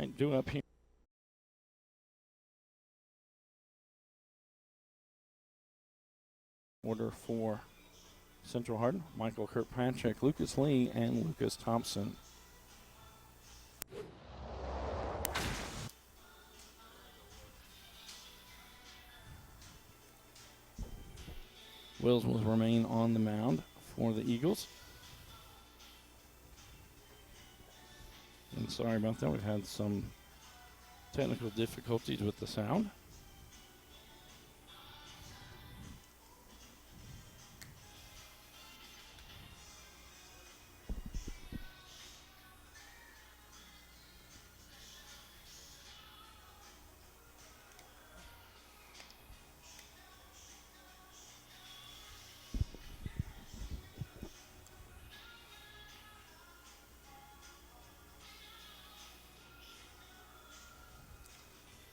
right, due up here. Order for Central Hardin, Michael Kirkpatrick, Lucas Lee, and Lucas Thompson. Wills will remain on the mound for the Eagles. And sorry about that, we've had some technical difficulties with the sound.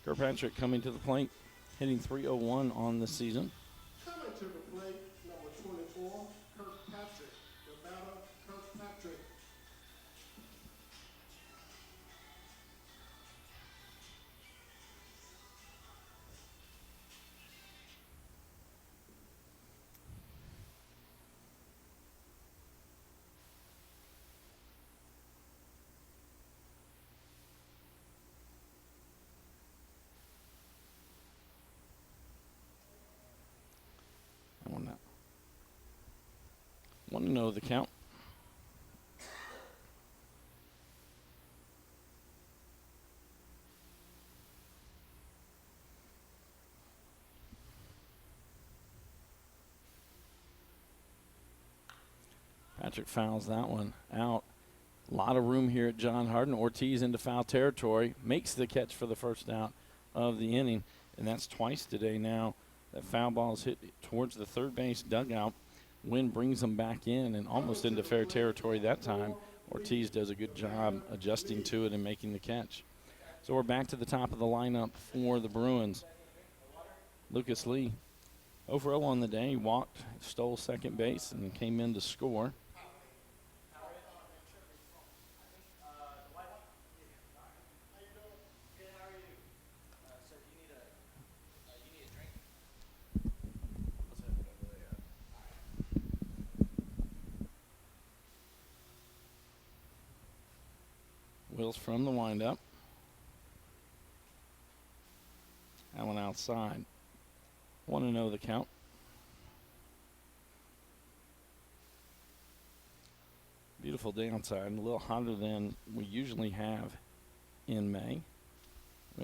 Kirkpatrick coming to the plate, hitting .301 on the season. Coming to the plate, number 24, Kirkpatrick. The batter, Kirkpatrick. Want to know the count. Patrick fouls that one out. A lot of room here at John Hardin. Ortiz into foul territory, makes the catch for the first out of the inning, and that's twice today now. That foul ball is hit towards the third base dugout. Wind brings them back in and almost into fair territory that time. Ortiz does a good job adjusting to it and making the catch. So we're back to the top of the lineup for the Bruins. Lucas Lee, 0-for-0 on the day, walked, stole second base, and came in to score. Wills from the windup. That one outside. 1-0 the count. Beautiful day outside, a little hotter than we usually have in May.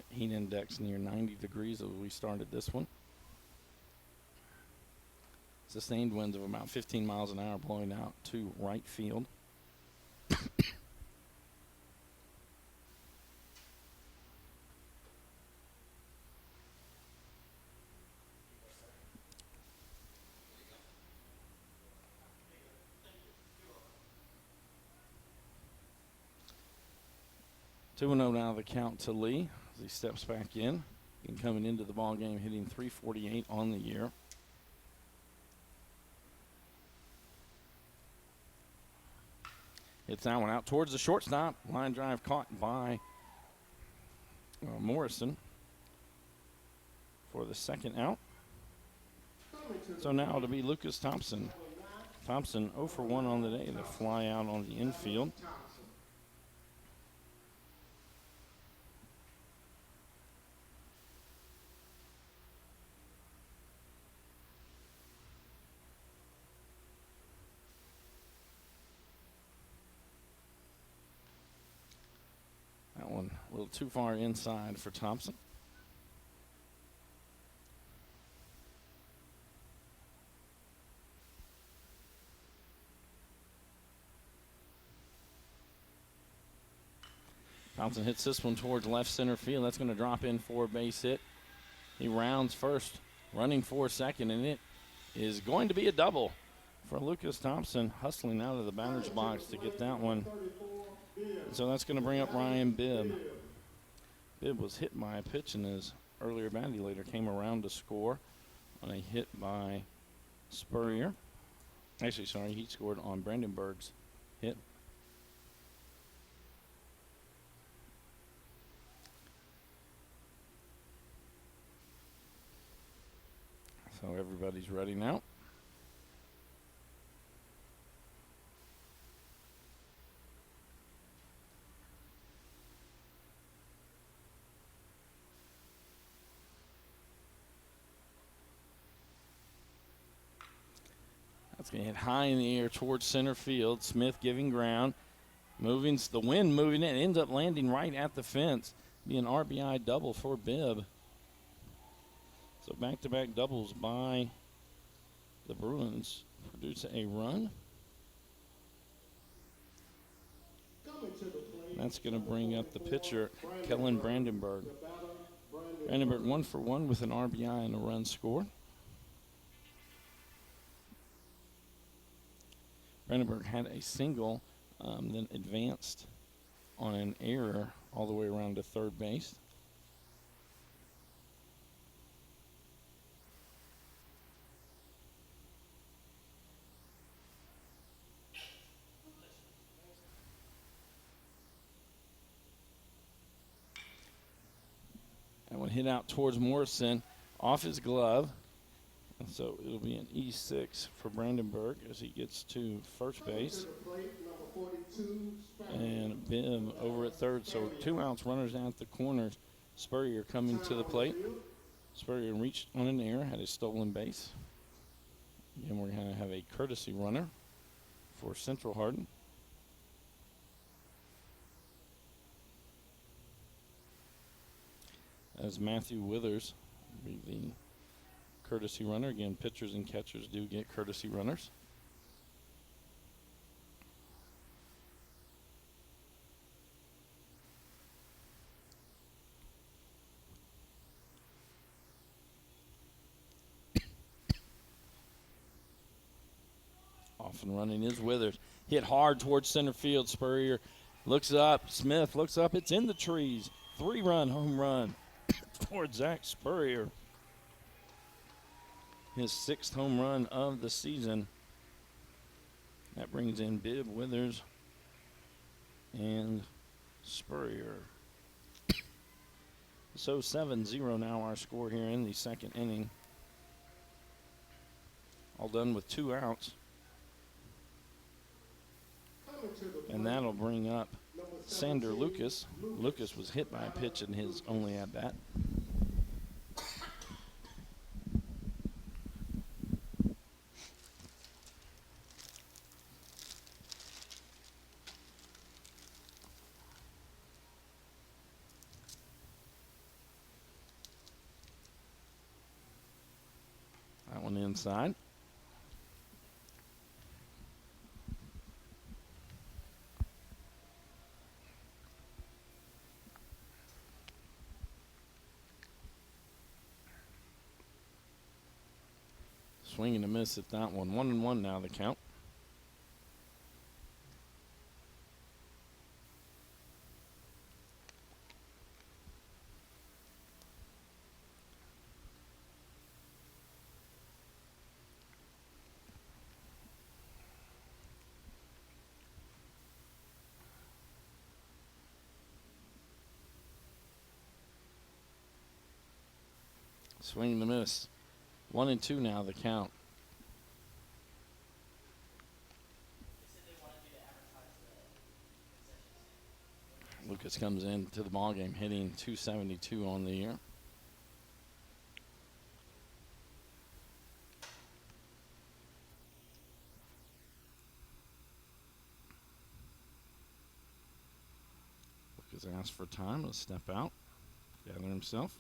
Heat index near 90 degrees as we started this one. Sustained winds of about 15 miles an hour blowing out to right field. Two and 0 now the count to Lee as he steps back in and coming into the ball game hitting .348 on the year. Hits that one out towards the shortstop. Line drive caught by Morrison for the second out. So now it'll be Lucas Thompson. Thompson 0-for-1 on the day to fly out on the infield. That one a little too far inside for Thompson. Thompson hits this one towards left center field. That's going to drop in for a base hit. He rounds first, running for second, and it is going to be a double for Lucas Thompson, hustling out of the batter's box to get that one. So that's going to bring up Ryan Bibb. Bibb was hit by a pitch in his earlier bat. He later came around to score on a hit by Spurrier. Actually, sorry, he scored on Brandenburg's hit. So everybody's ready now. That's going to hit high in the air towards center field. Smith giving ground. Moving, the wind moving it, ends up landing right at the fence. Be an RBI double for Bibb. So back-to-back doubles by the Bruins produce a run. That's going to bring up the pitcher, Kellen Brandenburg. Brandenburg 1 for 1 with an RBI and a run scored. Brandenburg had a single, then advanced on an error all the way around to third base. That one hit out towards Morrison, off his glove. And so it'll be an E6 for Brandenburg as he gets to first base. And Bibb over at third. So 2 outs, runners at the corners. Spurrier coming to the plate. Spurrier reached on an error, had a stolen base. Again, we're going to have a courtesy runner for Central Hardin. As Matthew Withers will be the courtesy runner. Again, pitchers and catchers do get courtesy runners. Off and running is Withers. Hit hard towards center field. Spurrier looks up. Smith looks up. It's in the trees. 3-run home run for Zach Spurrier. His 6th home run of the season. That brings in Bibb, Withers, and Spurrier. So 7-0 now our score here in the second inning. All done with 2 outs. And that'll bring up Sander Lucas. Lucas was hit by a pitch in his only at-bat. That one inside. Swing and a miss at that one. 1-1 now the count. Swing and a miss. 1-2 now the count. Lucas comes into the ballgame hitting .272 on the year. Lucas asked for time to step out, gather himself.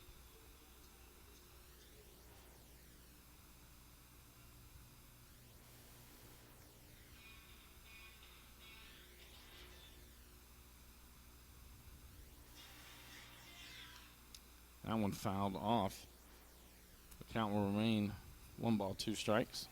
That one fouled off. The count will remain 1 ball, 2 strikes.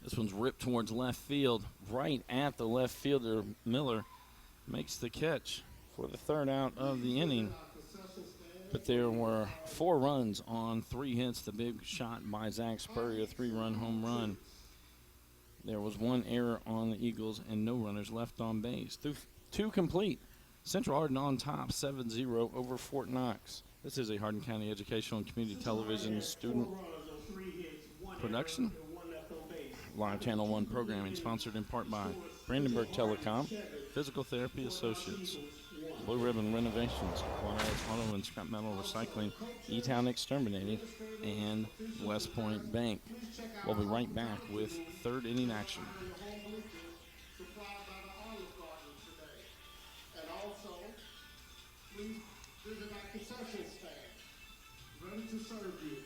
This one's ripped towards left field, right at the left fielder, Miller. makes the catch for the third out of the inning. Our concession stand. But there were 4 runs on 3 hits. The big shot by Zach Spurrier, a 3-run home run. There was 1 error on the Eagles and no runners left on base. 2 complete. Central Hardin on top, 7-0 over Fort Knox. This is a Hardin County Educational and Community Television student production. Live Channel 1 programming sponsored in part by Brandenburg Telecom, Physical Therapy Associates, Blue Ribbon Renovations, Juarez Auto and Scrap Metal Recycling, E-Town Exterminating, and West Point Bank. We'll be right back with third inning action. Supplied by the Olive Garden today. And also, please visit our concession stand. Ready to serve you.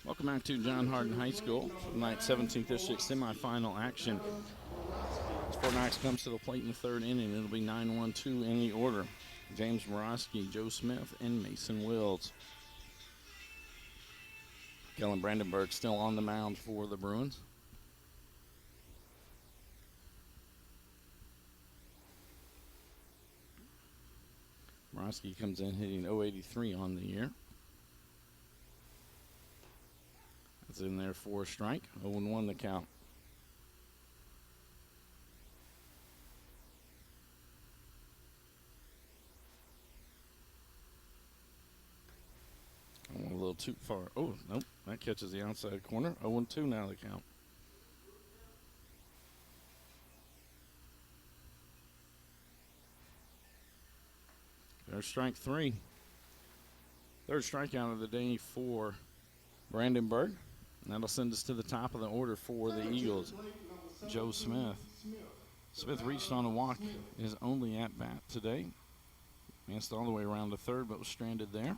Welcome back to John Hardin High School for tonight's 17th District semifinal action. As Fort Knox comes to the plate in the third inning, it'll be 9-1-2 in the order. James Morosky, Joe Smith, and Mason Wills. Kellen Brandenburg still on the mound for the Bruins. Morosky comes in hitting .083 on the year. That's in there for a strike. 0-1 the count. A little too far. Oh, nope. That catches the outside corner. 0-2 now the count. There's strike 3. Third strikeout of the day for Brandenburg. And that'll send us to the top of the order for the Eagles. Joe Smith. Smith reached on a walk, his only at-bat today. Missed all the way around to third, but was stranded there.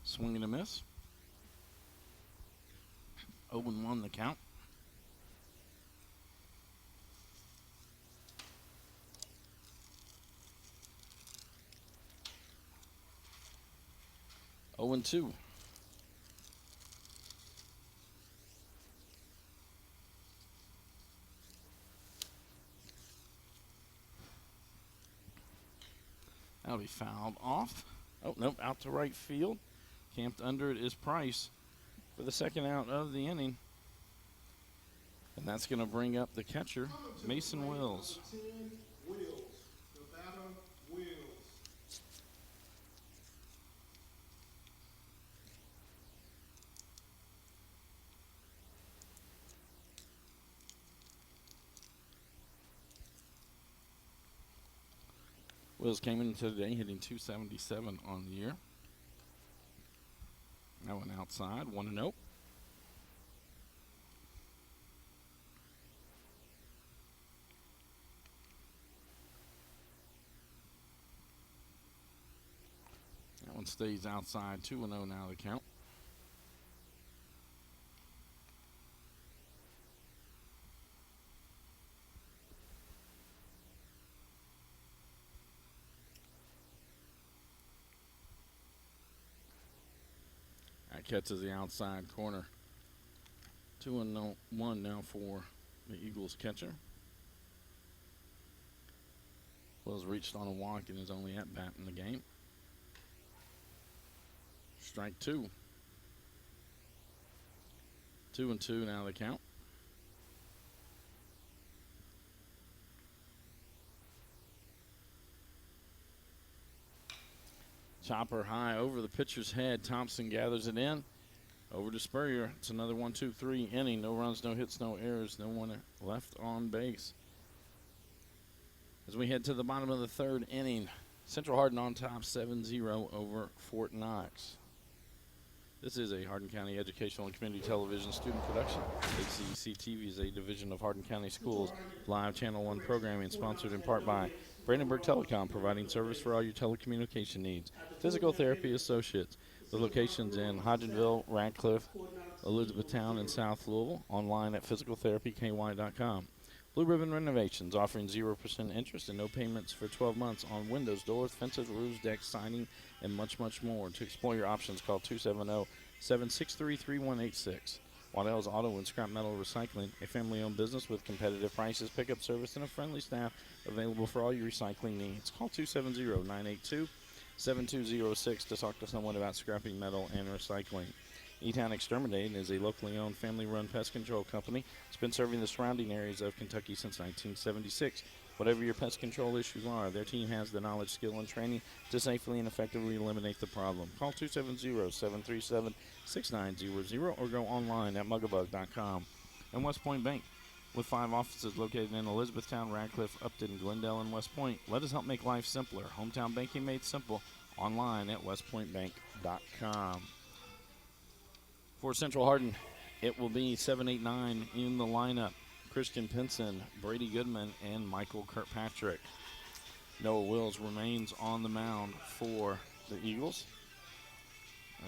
Swing and a miss. 0-1 the count. Oh and 2. That'll be fouled off. Oh, nope, out to right field. Camped under it is Price for the second out of the inning. And that's going to bring up the catcher, Mason Wills. Wills came in today hitting .277 on the year. That one outside, 1-0. That one stays outside, 2-0 now the count. That catches the outside corner. 2-1 now for the Eagles catcher. Wills reached on a walk in his only at-bat in the game. Strike 2. 2-2 now the count. Chopper high over the pitcher's head. Thompson gathers it in. Over to Spurrier. It's another 1-2-3 inning. No runs, no hits, no errors. No one left on base. As we head to the bottom of the third inning, Central Hardin on top 7-0 over Fort Knox. This is a Hardin County Educational and Community Television student production. HCEC-TV is a division of Hardin County Schools. Live Channel 1 programming sponsored in part by Brandenburg Telecom, providing service for all your telecommunication needs. Physical Therapy Associates, the locations in Hodgenville, Radcliffe, Elizabethtown, and South Louisville. Online at physicaltherapyky.com. Blue Ribbon Renovations, offering 0% interest and no payments for 12 months on windows, doors, fences, roofs, decks, siding, and much, much more. To explore your options, call 270-763-3186. Waddell's Auto and Scrap Metal Recycling, a family-owned business with competitive prices, pickup service, and a friendly staff available for all your recycling needs. Call 270-982-7206 to talk to someone about scrapping metal and recycling. E-Town Exterminating is a locally owned, family-run pest control company. It's been serving the surrounding areas of Kentucky since 1976. Whatever your pest control issues are, their team has the knowledge, skill, and training to safely and effectively eliminate the problem. Call 270-737-6900 or go online at mugabug.com. And West Point Bank, with 5 offices located in Elizabethtown, Radcliffe, Upton, Glendale, and West Point. Let us help make life simpler. Hometown banking made simple. Online at westpointbank.com. For Central Hardin, it will be 7-8-9 in the lineup. Christian Pinson, Brady Goodman, and Michael Kirkpatrick. Noah Wills remains on the mound for the Eagles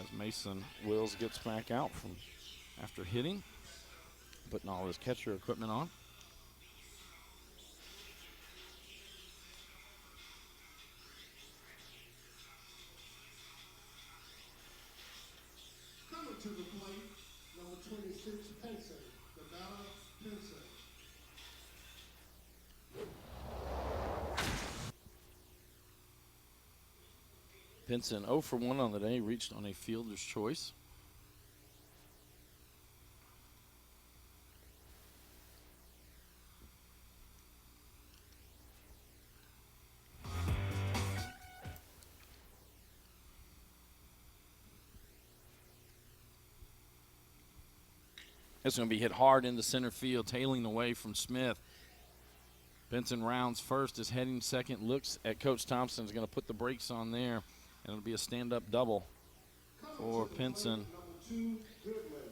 as Mason Wills gets back out from after hitting, putting all his catcher equipment on. Coming to the plate, number 26, Pinson. The batter, Pinson. Pinson 0 for 1 on the day, reached on a fielder's choice. It's going to be hit hard into center field, tailing away from Smith. Benson rounds first, is heading second, looks at Coach Thompson, is going to put the brakes on there, and it'll be a stand-up double for Pinson.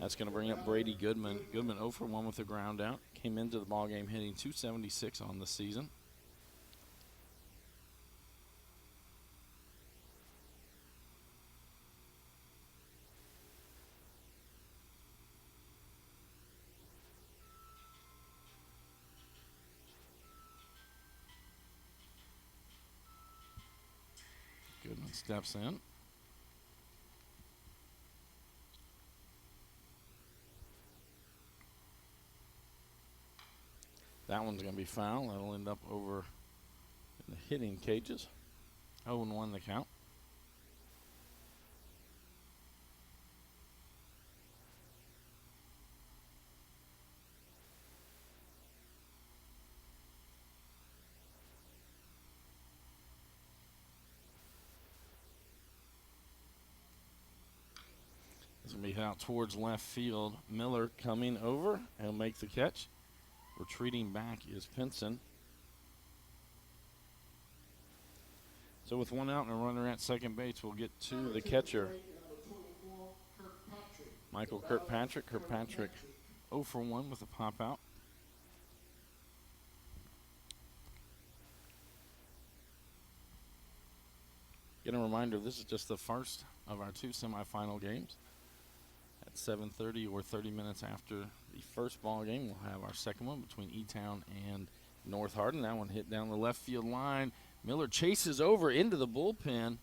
That's going to bring up Brady Goodman. Goodman 0 for 1 with a ground out. Came into the ballgame hitting .276 on the season. Goodman steps in. That one's going to be foul. That'll end up over in the hitting cages. 0-1 the count. This will be out towards left field. Miller coming over. He'll make the catch. Retreating back is Pinson. So with 1 out and a runner at second base, we'll get to the catcher, Michael Kirkpatrick. Kirkpatrick 0 for 1 with a pop out. Again, a reminder, this is just the first of our 2 semifinal games. At 7:30 or 30 minutes after the first ball game, we'll have our second one between E-Town and North Hardin. That one hit down the left field line. Miller chases over into the bullpen.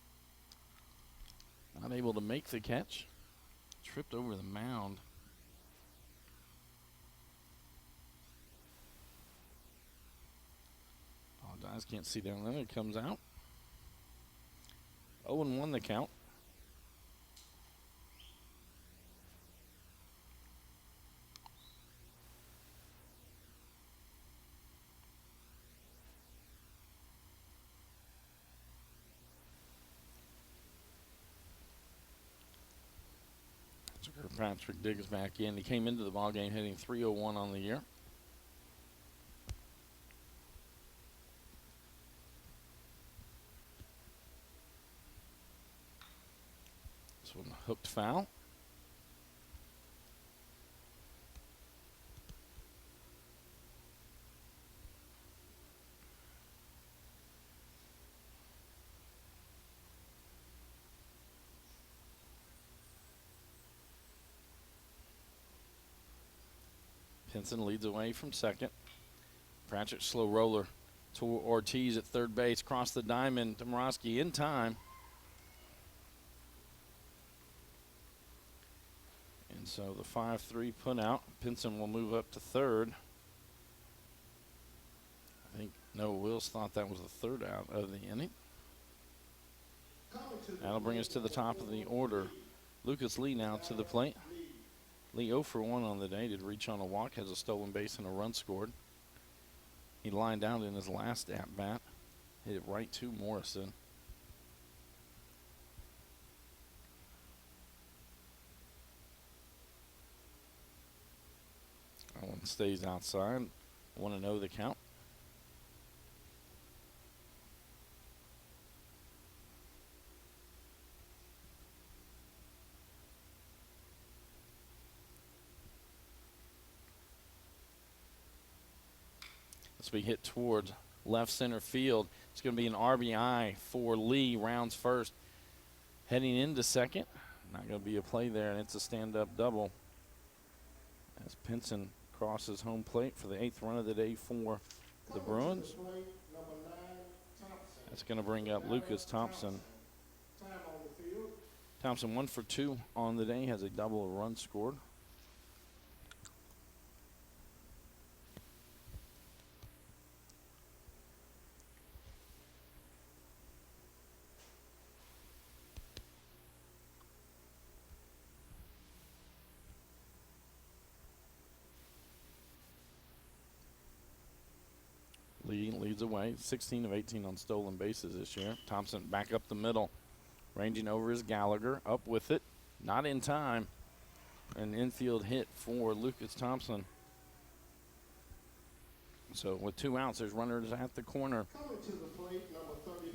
Not able to make the catch. Tripped over the mound. Apologize, can't see down there. It comes out. 0-1 the count. Patrick Diggs back in. He came into the ballgame hitting .301 on the year. This one hooked foul. Pinson leads away from second. Pratchett slow roller to Ortiz at third base. Cross the diamond. Domorowski in time. And so the 5-3 put out. Pinson will move up to third. I think Noah Wills thought that was the third out of the inning. That'll bring us to the top of the order. Lucas Lee now to the plate. Lee 0 for 1 on the day. Did reach on a walk, has a stolen base and a run scored. He lined out in his last at-bat. Hit it right to Morrison. That one stays outside. 1-0 the count. As we hit towards left center field, it's going to be an RBI for Lee, rounds first. Heading into second, not going to be a play there, and it's a stand-up double as Pinson crosses home plate for the 8th run of the day for the Bruins. That's going to bring up Lucas Thompson. Thompson 1 for 2 on the day, has a double, a run scored. Lee leads away, 16 of 18 on stolen bases this year. Thompson back up the middle, ranging over his Gallagher, up with it, not in time. An infield hit for Lucas Thompson. So with 2 outs, there's runners at the corner.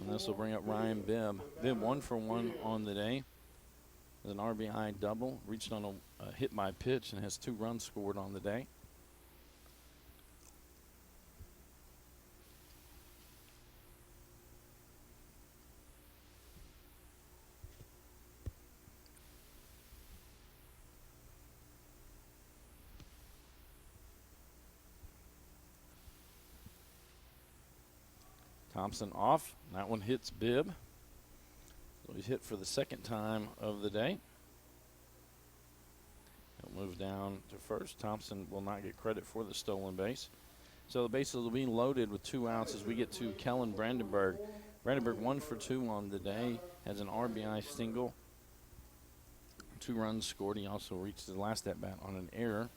And this will bring up Ryan Bibb. Bibb 1 for 1 on the day. Has an RBI double, reached on a hit by pitch and has 2 runs scored on the day. Thompson off. That one hits Bibb. So he's hit for the 2nd time of the day. He'll move down to first. Thompson will not get credit for the stolen base. So the bases will be loaded with 2 outs as we get to Kellen Brandenburg. Brandenburg 1 for 2 on the day, has an RBI single, 2 runs scored. He also reached his last at-bat on an error.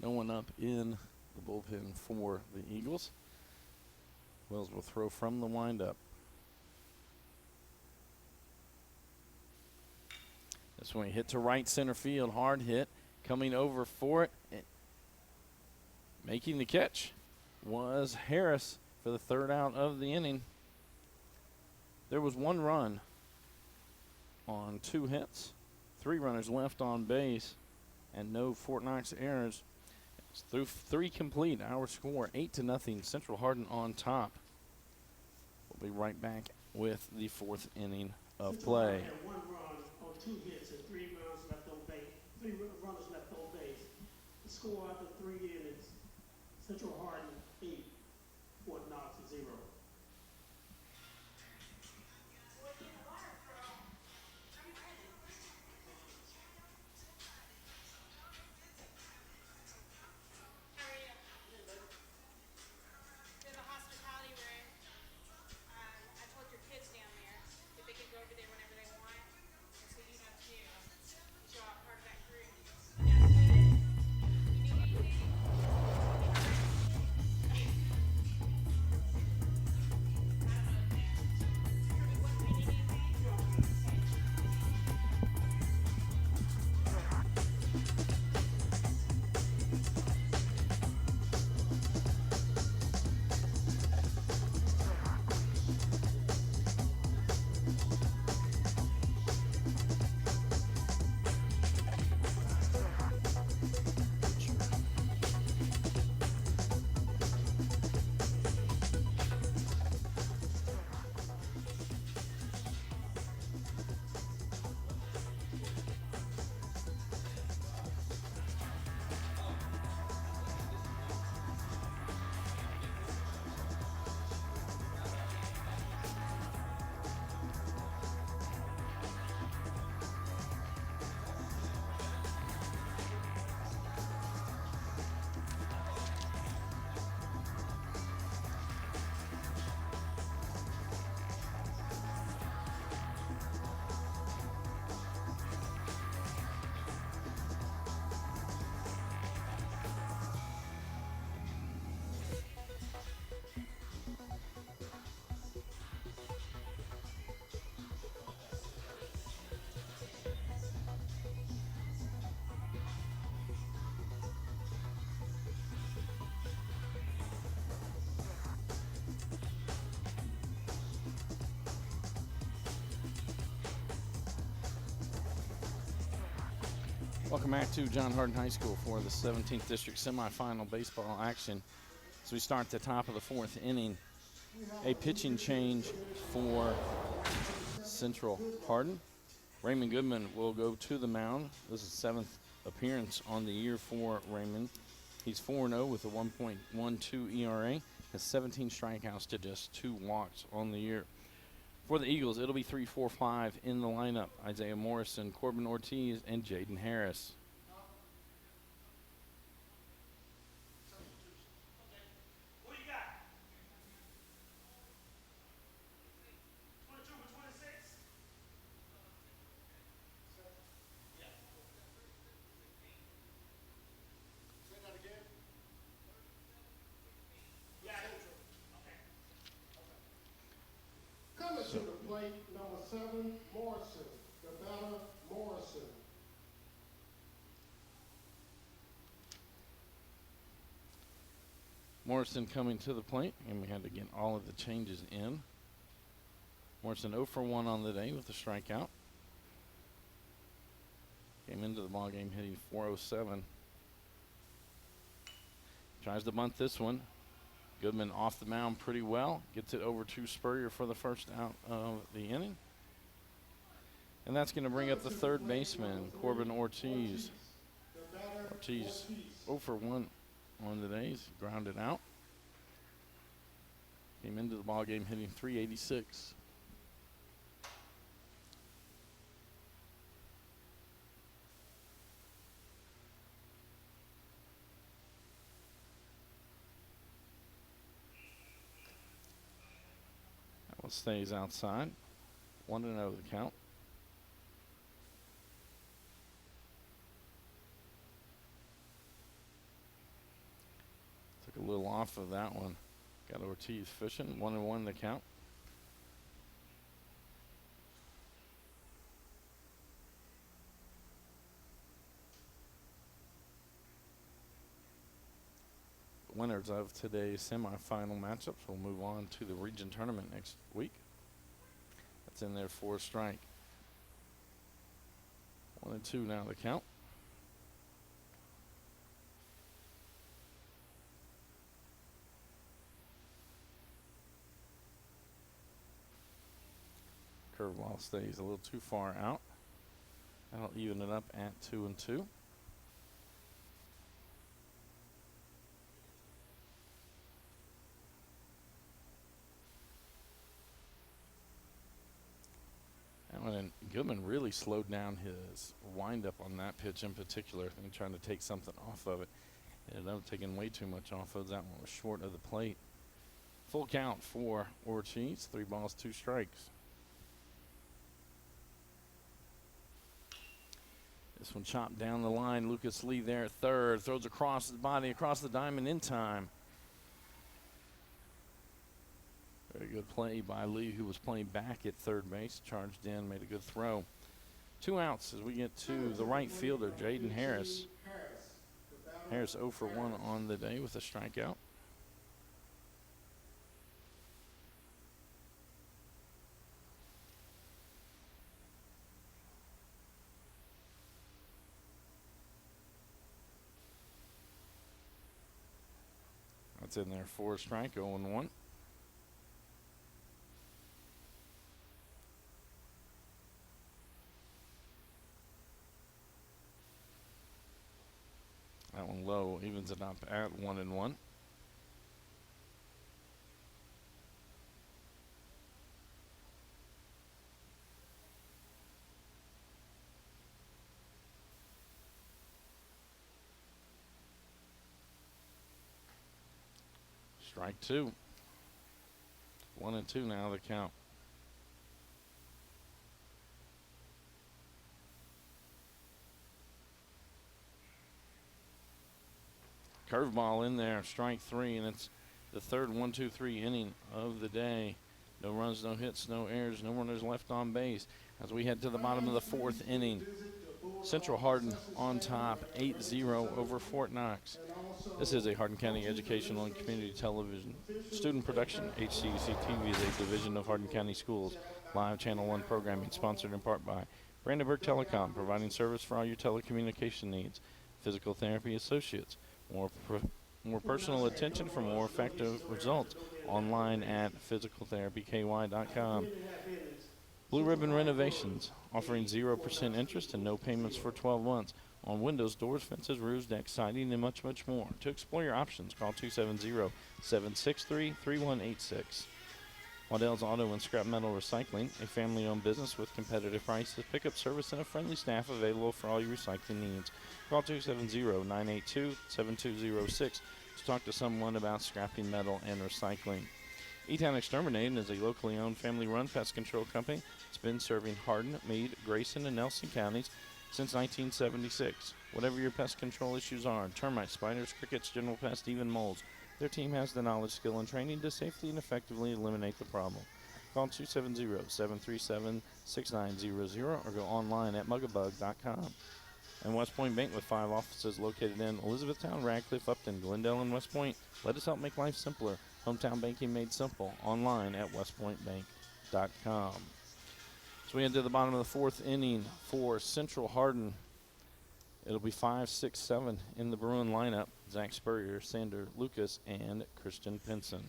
No one up in the bullpen for the Eagles. Wells will throw from the windup. This one hit to right center field, hard hit. Coming over for it, making the catch was Harris for the 3rd out of the inning. There was 1 run on 2 hits, 3 runners left on base, and no Fort Knox errors. Through 3 complete, our score 8-0. Central Hardin on top. We'll be right back with the 4th inning of play. Had 1 run on 2 hits and 3 runs left on base. 3 runners left on base. The score after 3 innings: Central Hardin 8, Fort Knox 0. I told your kids down there that they can go over there whenever they want. Welcome back to John Hardin High School for the 17th District semifinal baseball action. As we start the top of the fourth inning, a pitching change for Central Hardin. Raymond Goodman will go to the mound. This is 7th appearance on the year for Raymond. He's 4-0 with a 1.12 ERA, has 17 strikeouts to just 2 walks on the year. For the Eagles, it'll be 3-4-5 in the lineup. Isaiah Morrison, Corbin Ortiz, and Jaden Harris. What you got? 22 for 26? Yeah. Say that again. Yeah. Okay. Coming to the plate, number 7, Morrison. The batter, Morrison. Morrison coming to the plate, and we had to get all of the changes in. Morrison 0 for 1 on the day with a strikeout. Came into the ballgame hitting .407. Tries to bunt this one. Goodman off the mound pretty well. Gets it over to Spurrier for the first out of the inning. And that's going to bring up the third baseman, Corbin Ortiz. The batter, Ortiz 0 for 1 on the day. He's grounded out. Came into the ballgame hitting .386. That one stays outside. 1-0 the count. Took a little off of that one. Got Ortiz fishing. 1-1 the count. The winners of today's semifinal matchups will move on to the region tournament next week. That's in there for a strike. 1-2 now the count. Curveball stays a little too far out. That'll even it up at 2-2. And Goodman really slowed down his windup on that pitch in particular. I think trying to take something off of it. It ended up taking way too much off of it. That one was short of the plate. Full count for Ortiz. 3 balls, 2 strikes. This one chopped down the line. Lucas Lee there at third. Throws across his body, across the diamond in time. Very good play by Lee, who was playing back at third base. Charged in, made a good throw. 2 outs as we get to the right fielder, Jaden Harris. Harris 0 for 1 on the day with a strikeout. That's in there for a strike, 0-1. That one low, evens it up at 1-1. Strike 2. 1-2 now the count. Curveball in there, strike 3, and it's the third 1-2-3 inning of the day. No runs, no hits, no errors, no runners left on base. As we head to the bottom of the 4th inning, Central Hardin on top, 8-0 over Fort Knox. This is a Hardin County Educational and Community Television student production. HCEC-TV is a division of Hardin County Schools. Live Channel 1 programming sponsored in part by Brandenburg Telecom, providing service for all your telecommunication needs. Physical Therapy Associates, more personal attention for more effective results. Online at physicaltherapyky.com. Blue Ribbon Renovations, offering 0% interest and no payments for 12 months on windows, doors, fences, roofs, decks, siding, and much, much more. To explore your options, call 270-763-3186. Waddell's Auto and Scrap Metal Recycling, a family-owned business with competitive prices, pickup service, and a friendly staff available for all your recycling needs. Call 270-982-7206 to talk to someone about scrapping metal and recycling. E-Town Exterminating is a locally owned, family-run pest control company. It's been serving Hardin, Meade, Grayson, and Nelson counties since 1976. Whatever your pest control issues are, termites, spiders, crickets, general pests, even moles, their team has the knowledge, skill, and training to safely and effectively eliminate the problem. Call 270-737-6900 or go online at mugabug.com. And West Point Bank with 5 offices located in Elizabethtown, Radcliffe, Upton, Glendale, and West Point. Let us help make life simpler. Hometown banking made simple. Online at westpointbank.com. So we head to the bottom of the 4th inning for Central Hardin. It'll be 5, 6, 7 in the Bruin lineup. Zach Spurrier, Sander Lucas, and Christian Pinson.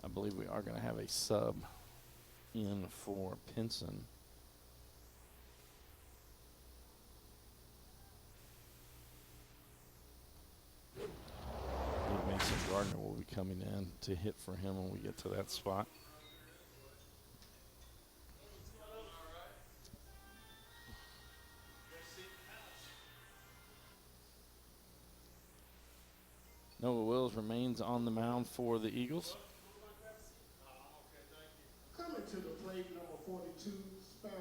I believe we are going to have a sub in for Pinson. I think Mason Gardner will be coming in to hit for him when we get to that spot. Noah Wills remains on the mound for the Eagles. Coming to the plate, number 42, Spurrier.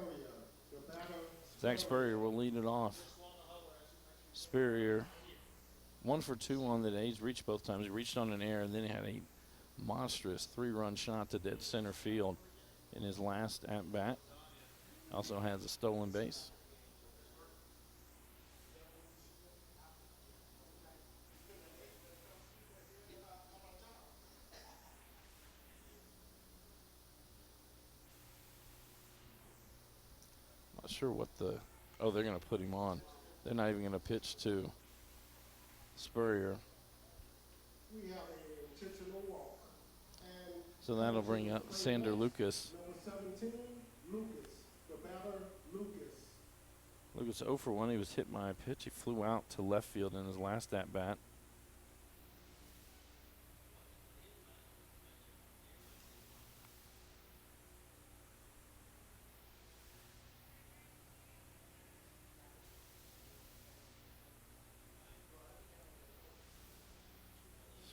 The batter. Zach Spurrier will lead it off. Spurrier, 1 for 2 on the day. He's reached both times. He reached on an error, and then he had a monstrous 3-run shot to dead center field in his last at-bat. Also has a stolen base. Not sure what the, they're going to put him on. They're not even going to pitch to Spurrier. We have an intentional walk. And So that'll bring up Sander Lucas. number 17, Lucas. The batter, Lucas. Lucas 0 for 1. He was hit by a pitch. He flew out to left field in his last at-bat.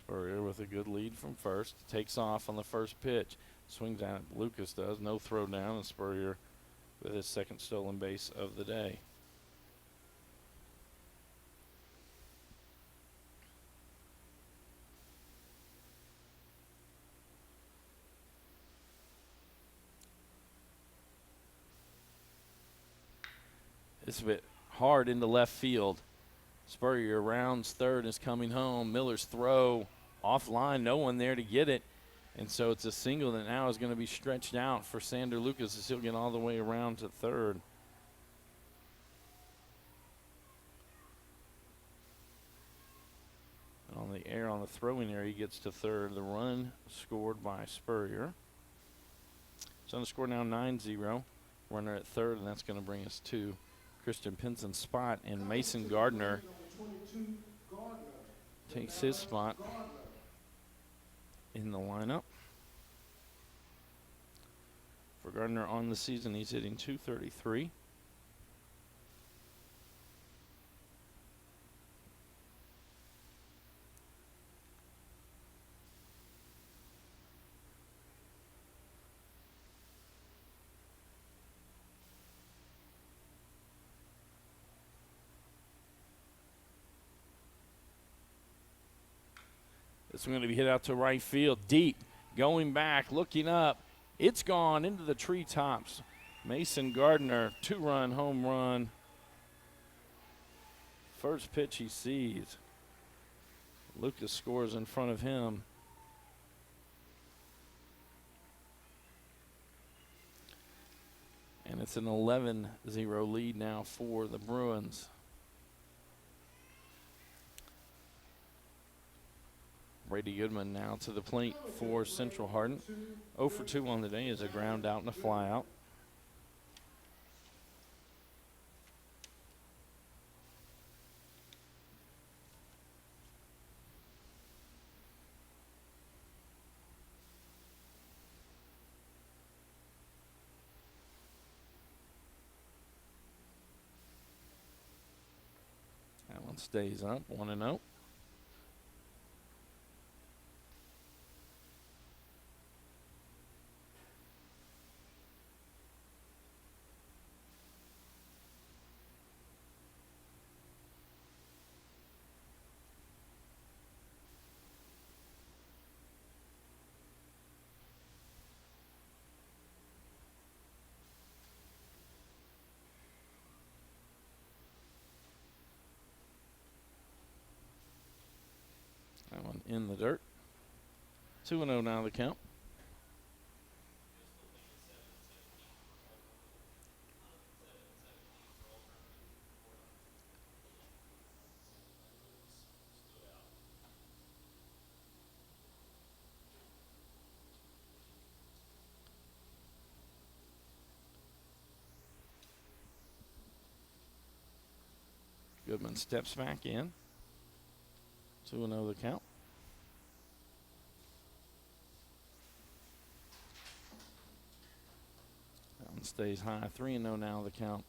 Spurrier with a good lead from first. Takes off on the first pitch. Swings at it. Lucas does. No throw down. And Spurrier with his second stolen base of the day. It's a bit hard into left field. Spurrier rounds third, is coming home. Miller's throw offline, no one there to get it. And so it's a single that now is going to be stretched out for Sander Lucas as he'll get all the way around to third. And on the air, on the throwing area, he gets to third. The run scored by Spurrier. So on the score now 9-0. Runner at third, and that's going to bring us to Christian Pinson's spot. And Mason Gardner Number 22, Gardner. takes his spot in the lineup. For Gardner on the season, he's hitting .233. This one's going to be hit out to right field, deep, going back, looking up. It's gone into the treetops. Mason Gardner, 2-run home run. First pitch he sees. Lucas scores in front of him. And And it's an 11-0 lead now for the Bruins. Brady Goodman now to the plate for Central Hardin. 0 for 2 on the day is a ground out and a fly out. That one stays up, 1-0. That one in the dirt. 2-0 now the count. Goodman steps back in. 2-0 the count. That one stays high. 3-0 now the count.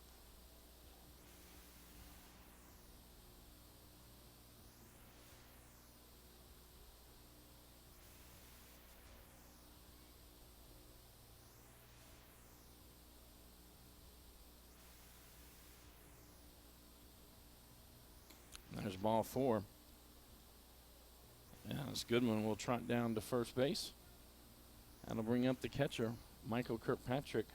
There's ball 4. As Goodman will trot down to first base. That'll bring up the catcher, Michael Kirkpatrick.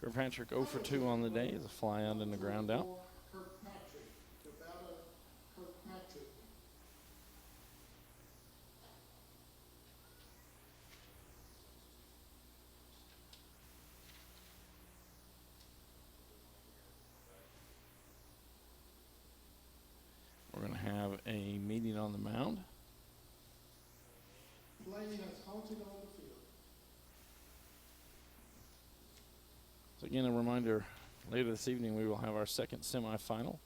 Kirkpatrick 0 for 2 on the day is a fly out and a ground out. Kirkpatrick, the batter, Kirkpatrick. We're going to have a meeting on the mound. Play has halted on the field. So again, a reminder, later this evening we will have our second semifinal.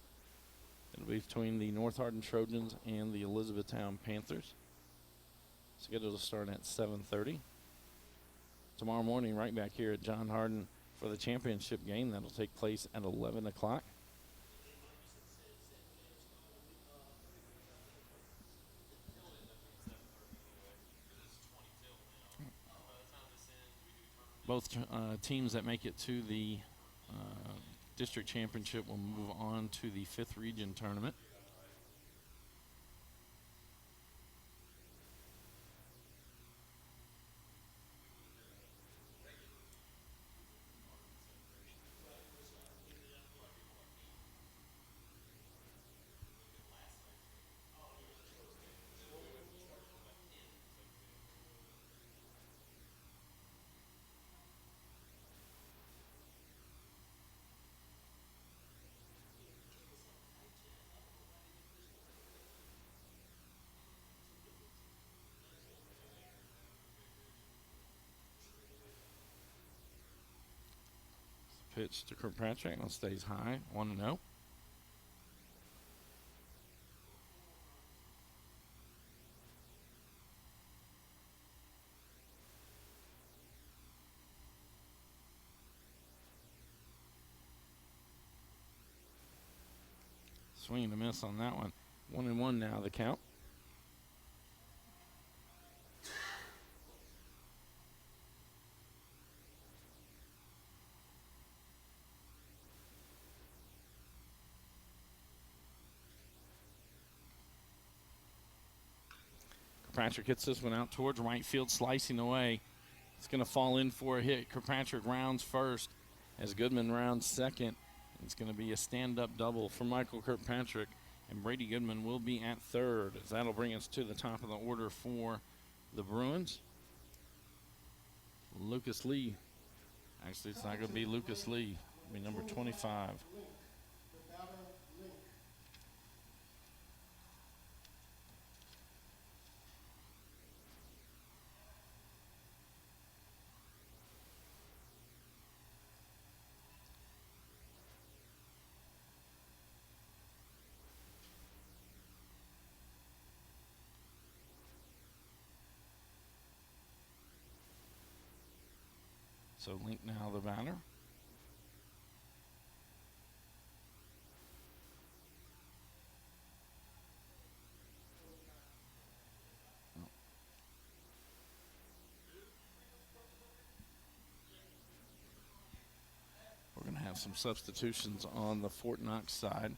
It'll be between the North Hardin Trojans and the Elizabethtown Panthers. Scheduled to start at 7:30. Tomorrow morning, right back here at John Hardin for the championship game. That'll take place at 11 o'clock. Both teams that make it to the district championship will move on to the 5th region tournament. Pitch to Kirkpatrick and stays high, 1-0. Swing and a miss on that one. 1-1 now the count. Kirkpatrick hits this one out towards right field, slicing away. It's going to fall in for a hit. Kirkpatrick rounds first as Goodman rounds second. It's going to be a stand-up double for Michael Kirkpatrick, and Brady Goodman will be at third, as that'll bring us to the top of the order for the Bruins. Lucas Lee. Actually, it's not going to be Lucas Lee. Be number 25. Link, the data link. So Link now the batter. We're going to have some substitutions on the Fort Knox side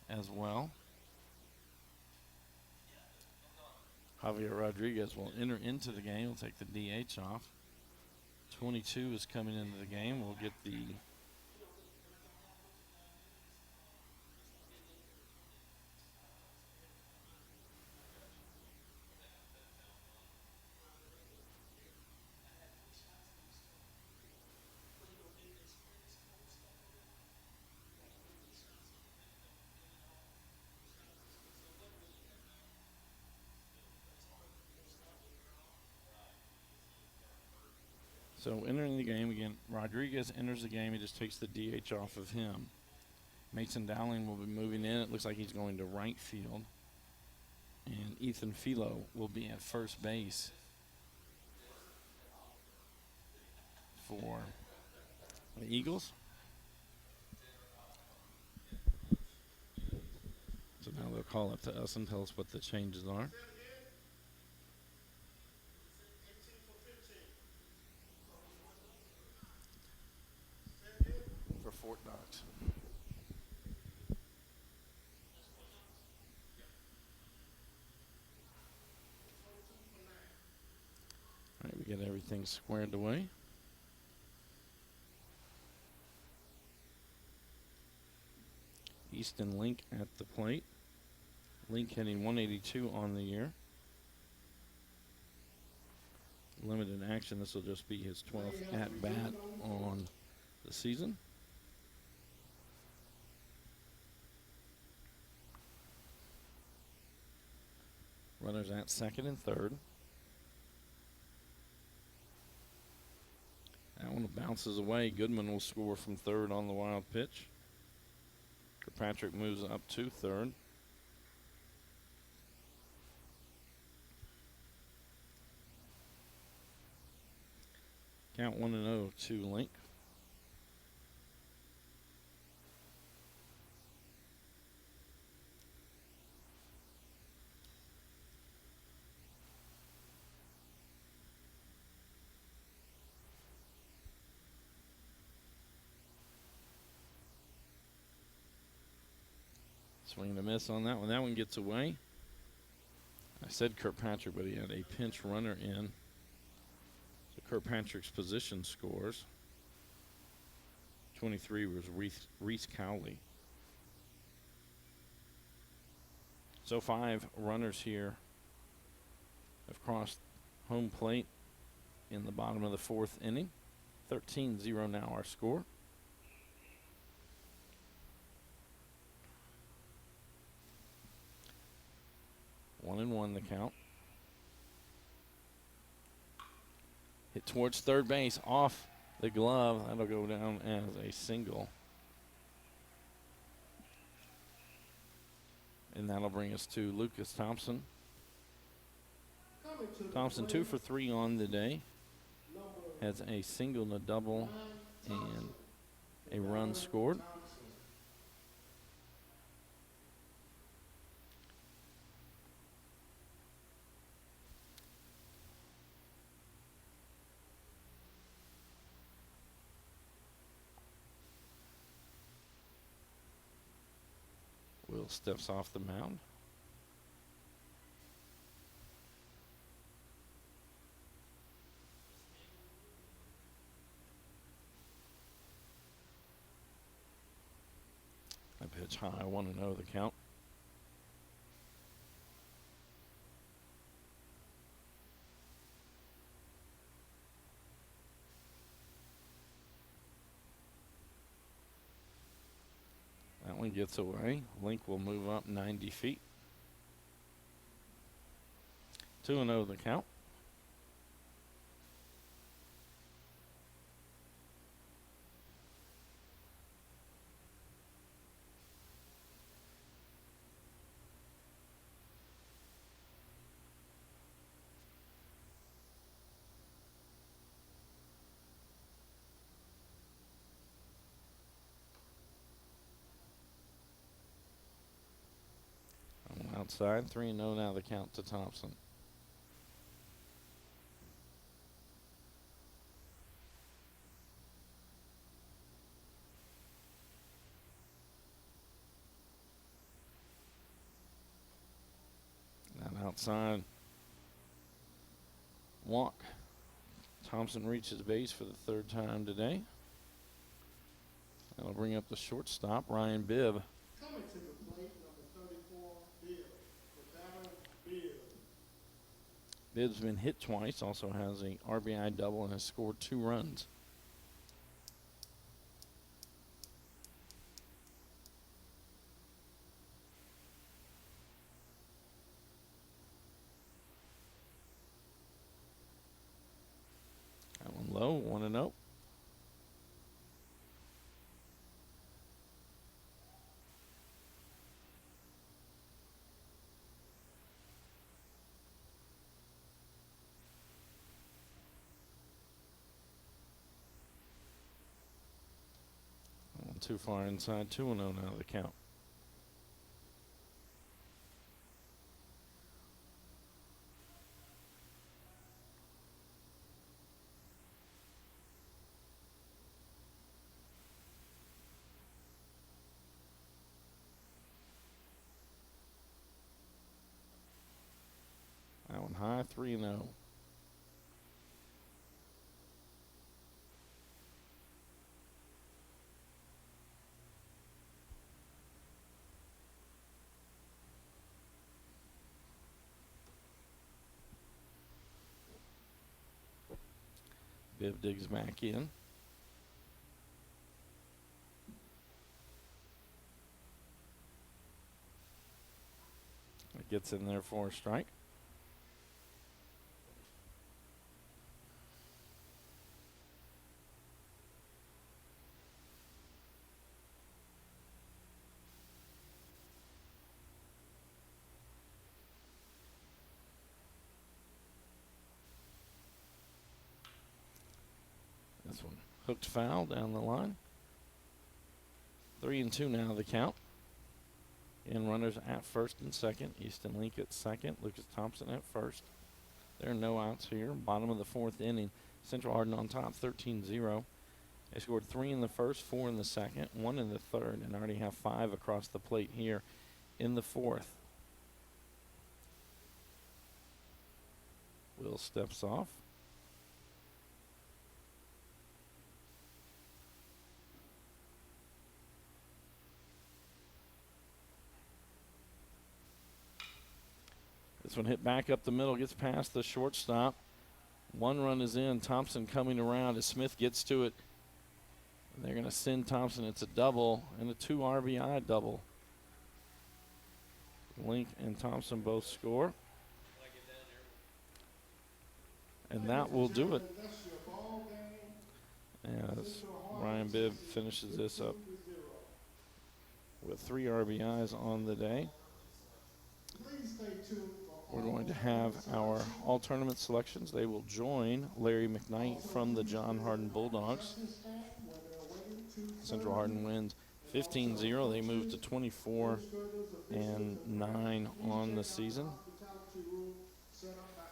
as well. Javier Rodriguez will enter into the game. He'll take the DH off. 22 is coming into the game. We'll get the So entering the game again, Rodriguez enters the game. He just takes the DH off of him. Mason Dowling will be moving in. It looks like he's going to right field. And Ethan Philo will be at first base for the Eagles. So now they'll call up to us and tell us what the changes are. For Fort Knox. All right, we get everything squared away. Easton Link at the plate. Link hitting 182 on the year. Limited action. This will just be his 12th at-bat on the season. Runners at second and third. That one bounces away. Goodman will score from third on the wild pitch. Kirkpatrick moves up to third. Count 1-0 to Link. Swing and a miss on that one. That one gets away. I said Kirkpatrick, but he had a pinch runner in. So Kirkpatrick's position scores. 23 was Reese Cowley. So 5 runners here have crossed home plate in the bottom of the 4th inning. 13-0 now our score. One and one the count. Hit towards third base, off the glove. That'll go down as a single. And that'll bring us to Lucas Thompson. Thompson 2 for 3 on the day. Has a single and a double and a run scored. Will steps off the mound. I pitch high, 1-0 the count. one gets away. Link will move up 90 feet. 2-0 the count. Outside, 3-0 now the count to Thompson. And outside, walk. Thompson reaches base for the third time today. That'll bring up the shortstop, Ryan Bibb. Coming to the plate, number 34, Bill. The batter, Bill. Bibb's been hit twice, also has a RBI double, and has scored 2 runs. That one low, 1-0. Too far inside, 2-0 now the count. That one high, 3-0. Bibb digs back in. It gets in there for a strike. This one hooked foul down the line. 3-2 now the count. And runners at first and second. Easton Link at second. Lucas Thompson at first. There are no outs here. Bottom of the 4th inning. Central Hardin on top, 13-0. They scored 3 in the first, 4 in the second, 1 in the third, and already have 5 across the plate here in the 4th. Will steps off. This one hit back up the middle, gets past the shortstop. 1 run is in. Thompson coming around as Smith gets to it. They're going to send Thompson. It's a double and a 2 RBI double. Link and Thompson both score. And that will do it. As Ryan Bibb finishes this up with 3 RBIs on the day. We're going to have our all-tournament selections. They will join Larry McKnight from the John Hardin Bulldogs. Central Hardin wins 15-0. They move to 24-9 on the season.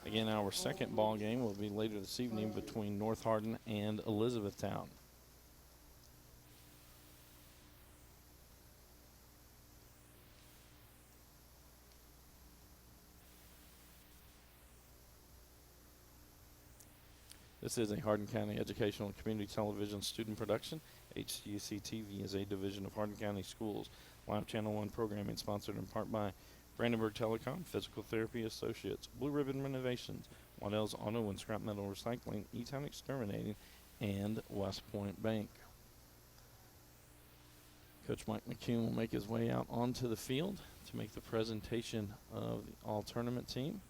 Again, our second ball game will be later this evening between North Hardin and Elizabethtown. This is a Hardin County Educational and Community Television student production. HCEC-TV is a division of Hardin County Schools. Live Channel 1 programming sponsored in part by Brandenburg Telecom, Physical Therapy Associates, Blue Ribbon Renovations, Waddell's Auto and Scrap Metal Recycling, E-Town Exterminating, and West Point Bank. Coach Mike McCune will make his way out onto the field to make the presentation of the all-tournament team.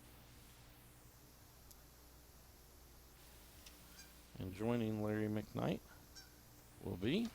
And joining Larry McKnight will be